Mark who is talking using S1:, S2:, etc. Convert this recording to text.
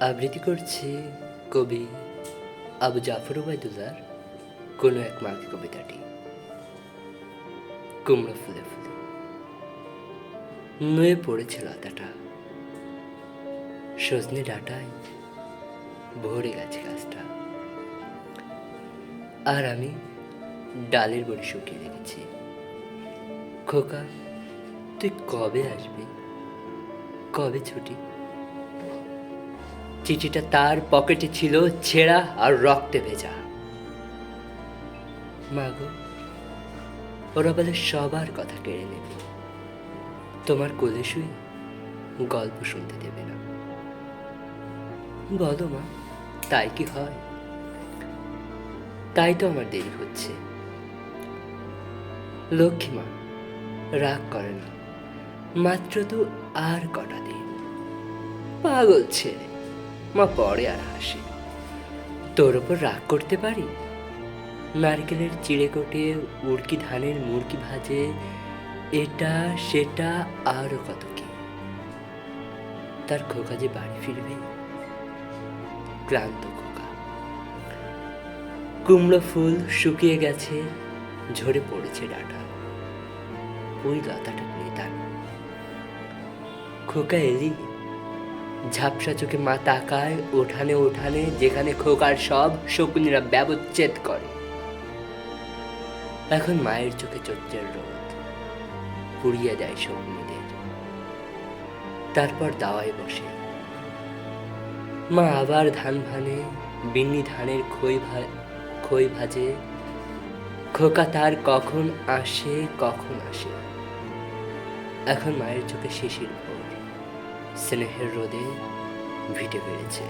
S1: আবৃত্তি করছি কবি আবু জাফর ওবায়দুল্লাহর কোনো এক মাঘ কবিতাটি। কুমড়ো ফুলে ফুলে নুয়ে পড়েছে লতাটা, সজনে ডাঁটায় ভরে গেছে গাছটা। আর আমি ডালের বড়ি শুকিয়ে রেখেছি। খোকা, তুই কবে আসবি? কবে ছুটি? চিঠিটা তার পকেটে ছিল, ছেঁড়া আর রক্তে ভেজা। মাগো, ওরা বলে সবার কথা কেড়ে নেবে, তোমার কোলে শুয়ে গল্প শুনতে দেবে না। বলো মা, তাই কি হয়? তাই তো আমার দেরি হচ্ছে। লক্ষ্মী মা, রাগ করে না, মাত্র তো আর কটা দিন। পাগল ছেলে, মা পরে আর হাসে। তোর ওপর রাগ করতে পারি? নারকেলের চিড়ে কোটে উড়কি ধানের মুরকি ভাজে, এটা সেটা আরো কত কি। তার খোকা যে বাড়ি ফিরবে, ক্লান্ত খোকা। কুমড়ো ফুল শুকিয়ে গেছে, ঝরে পড়েছে ডাঁটা। ওই লতাটা নেতান। খোকা এলি? ঝাপসা চোখে মা তাকায় ওঠানে ওঠানে, যেখানে খোকার সব শকুনিরা ব্যবচ্ছেদ করে। এখন মায়ের চোখে চোখের রোদ পুড়িয়ে দেয় শকুনিদের। তারপর দাওয়ায় বসে মা আবার ধান ভানে, বিন্নি ধানের খই ভাজে। খোকা তার কখন আসে কখন আসে। এখন মায়ের চোখে শিশির ভোর, স্নেহের রোদে ভিটে বেড়েছে।